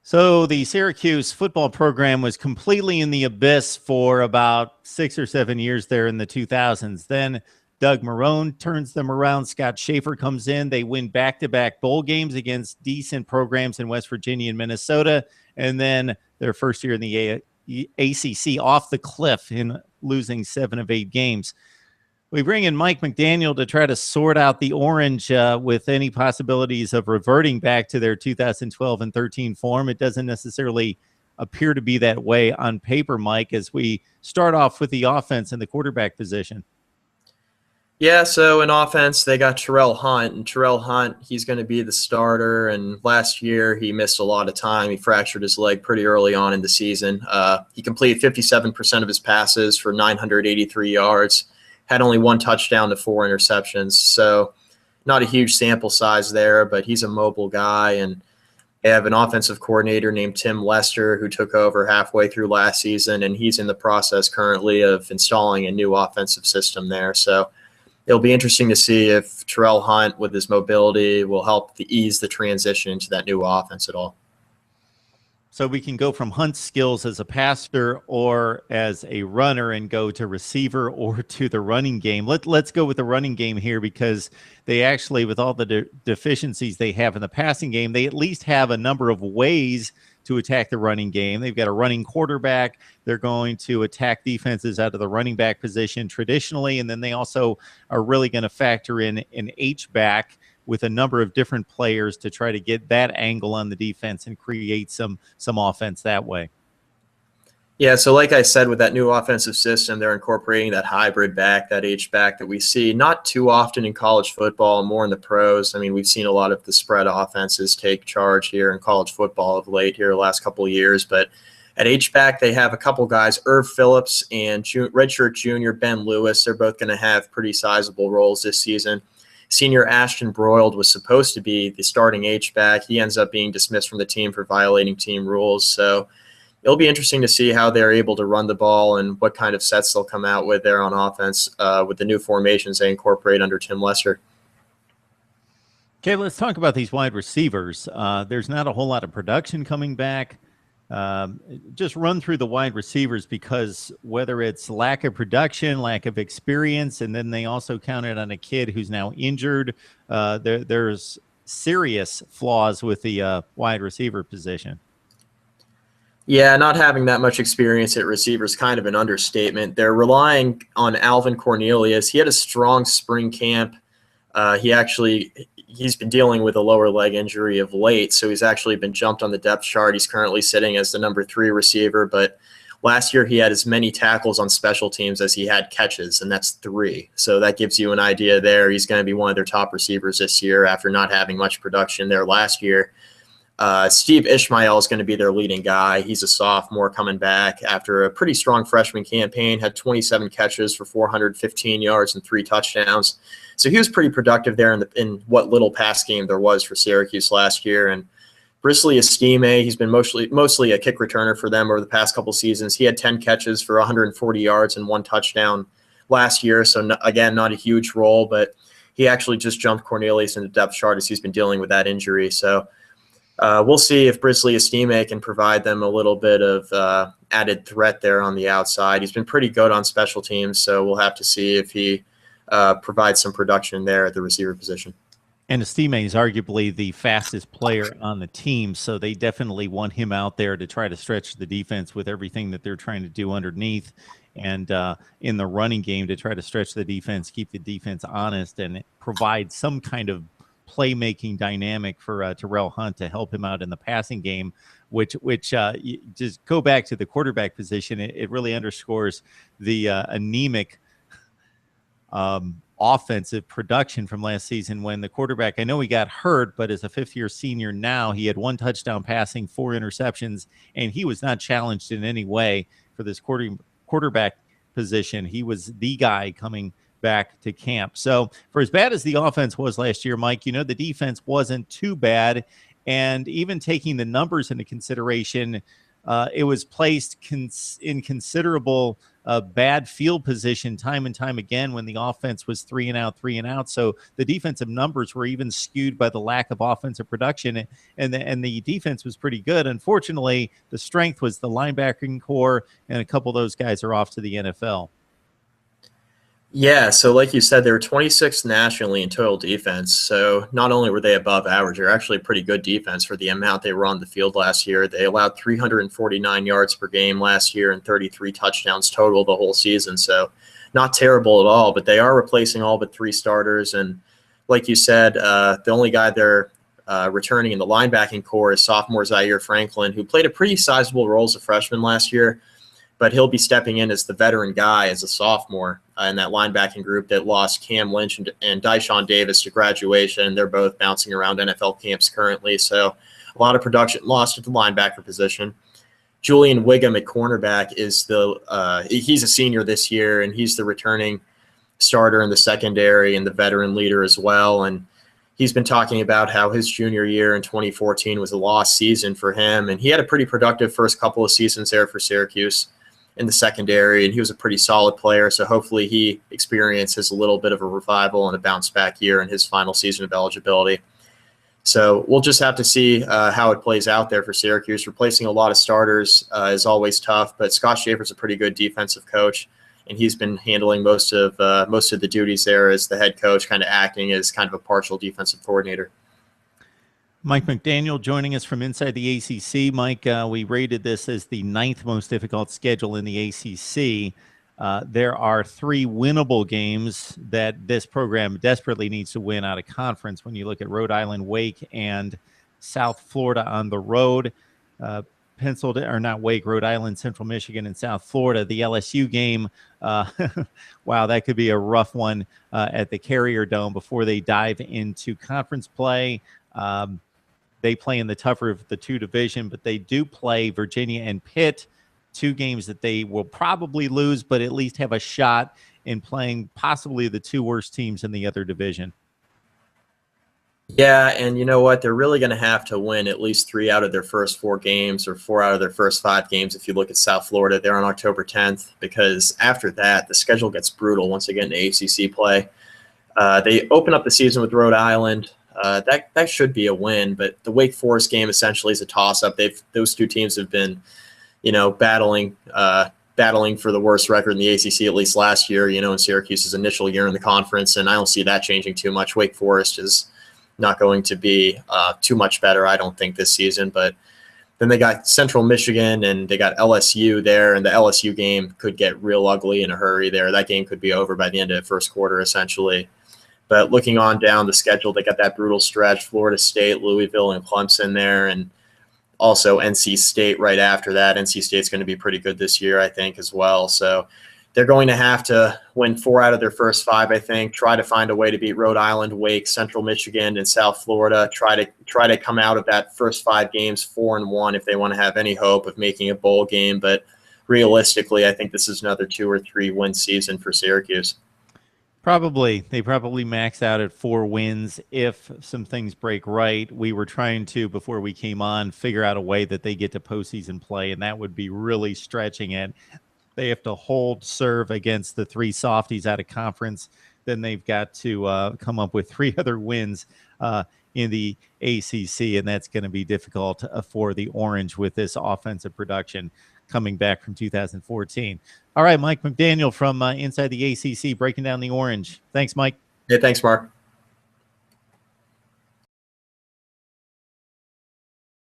So the Syracuse football program was completely in the abyss for about 6 or 7 years there in the 2000s. Then Doug Marrone turns them around. Scott Schaefer comes in. They win back-to-back bowl games against decent programs in West Virginia and Minnesota. And then their first year in the ACC off the cliff in losing 7 of 8 games. We bring in Mike McDaniel to try to sort out the orange with any possibilities of reverting back to their 2012 and 13 form. It doesn't necessarily appear to be that way on paper, Mike, as we start off with the offense and the quarterback position. Yeah, so in offense, they got Terrell Hunt, and Terrell Hunt, he's going to be the starter, and last year he missed a lot of time. He fractured his leg pretty early on in the season. He completed 57% of his passes for 983 yards, had only 1 touchdown to 4 interceptions, so not a huge sample size there, but he's a mobile guy, and they have an offensive coordinator named Tim Lester who took over halfway through last season, and he's in the process currently of installing a new offensive system there, so it'll be interesting to see if Terrell Hunt, with his mobility, will help to ease the transition into that new offense at all. So we can go from Hunt's skills as a passer or as a runner and go to receiver or to the running game. Let's go with the running game here, because they actually, with all the deficiencies they have in the passing game, they at least have a number of ways to attack the running game. They've got a running quarterback. They're going to attack defenses out of the running back position traditionally, and then they also are really going to factor in an H-back with a number of different players to try to get that angle on the defense and create some offense that way. Yeah, so like I said, with that new offensive system, they're incorporating that hybrid back, that H-back that we see not too often in college football, more in the pros. I mean, we've seen a lot of the spread offenses take charge here in college football of late here the last couple of years. But at H-back, they have a couple guys, Erv Phillips and redshirt junior Ben Lewis. They're both going to have pretty sizable roles this season. Senior Ashton Broyld was supposed to be the starting H-back. He ends up being dismissed from the team for violating team rules. So it'll be interesting to see how they're able to run the ball and what kind of sets they'll come out with there on offense with the new formations they incorporate under Tim Lester. Okay, let's talk about these wide receivers. There's not a whole lot of production coming back. Just run through the wide receivers, because whether it's lack of production, lack of experience, and then they also counted on a kid who's now injured, there's serious flaws with the wide receiver position. Yeah, not having that much experience at receiver is kind of an understatement. They're relying on Alvin Cornelius. He had a strong spring camp. He's been dealing with a lower leg injury of late, so he's actually been jumped on the depth chart. He's currently sitting as the number 3 receiver, but last year he had as many tackles on special teams as he had catches, and that's 3. So that gives you an idea there. He's going to be one of their top receivers this year after not having much production there last year. Steve Ishmael is going to be their leading guy. He's a sophomore coming back after a pretty strong freshman campaign, had 27 catches for 415 yards and 3 touchdowns. So he was pretty productive there in what little pass game there was for Syracuse last year. And Brisley Estime, he's been mostly a kick returner for them over the past couple seasons. He had 10 catches for 140 yards and 1 touchdown last year. So again, not a huge role, but he actually just jumped Cornelius in the depth chart as he's been dealing with that injury. So we'll see if Brisley Estime can provide them a little bit of added threat there on the outside. He's been pretty good on special teams, so we'll have to see if he provides some production there at the receiver position. And Estime is arguably the fastest player on the team, so they definitely want him out there to try to stretch the defense with everything that they're trying to do underneath, and in the running game to try to stretch the defense, keep the defense honest, and provide some kind of playmaking dynamic for Terrell Hunt to help him out in the passing game, which just go back to the quarterback position. It really underscores the anemic offensive production from last season, when the quarterback, I know he got hurt, but as a 5th-year senior now, he had 1 touchdown passing, 4 interceptions, and he was not challenged in any way for this quarterback position. He was the guy coming back to camp. So for as bad as the offense was last year, Mike, the defense wasn't too bad. And even taking the numbers into consideration, it was placed in considerable bad field position time and time again when the offense was 3 and out. So the defensive numbers were even skewed by the lack of offensive production, and the defense was pretty good. Unfortunately, the strength was the linebacking core, and a couple of those guys are off to the NFL. Yeah, so like you said, they were 26th nationally in total defense. So not only were they above average, they're actually a pretty good defense for the amount they were on the field last year. They allowed 349 yards per game last year and 33 touchdowns total the whole season. So not terrible at all, but they are replacing all but 3 starters. And like you said, the only guy they're returning in the linebacking core is sophomore Zaire Franklin, who played a pretty sizable role as a freshman last year. But he'll be stepping in as the veteran guy as a sophomore in that linebacking group that lost Cam Lynch and Dyshawn Davis to graduation. They're both bouncing around NFL camps currently, so a lot of production lost at the linebacker position. Julian Wiggum at cornerback is he's a senior this year, and he's the returning starter in the secondary and the veteran leader as well. And he's been talking about how his junior year in 2014 was a lost season for him, and he had a pretty productive first couple of seasons there for Syracuse in the secondary, and he was a pretty solid player. So hopefully he experiences a little bit of a revival and a bounce back year in his final season of eligibility. So we'll just have to see how it plays out there for Syracuse. Replacing a lot of starters is always tough, but Scott Schaefer's a pretty good defensive coach, and he's been handling most of the duties there as the head coach, kind of acting as kind of a partial defensive coordinator. Mike McDaniel joining us from inside the ACC. Mike, we rated this as the 9th most difficult schedule in the ACC. There are 3 winnable games that this program desperately needs to win out of conference. When you look at Rhode Island, Wake, and South Florida on the road, penciled, or not Wake, Rhode Island, Central Michigan, and South Florida. The LSU game, wow, that could be a rough one at the Carrier Dome before they dive into conference play. They play in the tougher of the 2 division, but they do play Virginia and Pitt, 2 games that they will probably lose, but at least have a shot in playing possibly the 2 worst teams in the other division. Yeah, and you know what? They're really going to have to win at least 3 out of their first 4 games, or 4 out of their first 5 games. If you look at South Florida, they're on October 10th, because after that, the schedule gets brutal once they get into ACC play. They open up the season with Rhode Island. That should be a win, but the Wake Forest game essentially is a toss-up. Those 2 teams have been, battling for the worst record in the ACC, at least last year, in Syracuse's initial year in the conference, and I don't see that changing too much. Wake Forest is not going to be too much better, I don't think, this season. But then they got Central Michigan and they got LSU there, and the LSU game could get real ugly in a hurry there. That game could be over by the end of the first quarter, essentially. But looking on down the schedule, they got that brutal stretch, Florida State, Louisville, and Clemson there, and also NC State right after that. NC State's going to be pretty good this year, I think, as well. So they're going to have to win 4 out of their first 5, I think, try to find a way to beat Rhode Island, Wake, Central Michigan, and South Florida, try to come out of that first 5 games 4-1 if they want to have any hope of making a bowl game. But realistically, I think this is another 2 or 3 win season for Syracuse. They probably max out at 4 wins if some things break right. We were trying to, before we came on, figure out a way that they get to postseason play, and that would be really stretching it. They have to serve against the 3 softies out of conference. Then they've got to come up with 3 other wins in the ACC, and that's going to be difficult for the Orange with this offensive production coming back from 2014. All right, Mike McDaniel from inside the ACC, breaking down the Orange. Thanks, Mike. Yeah, thanks, Mark.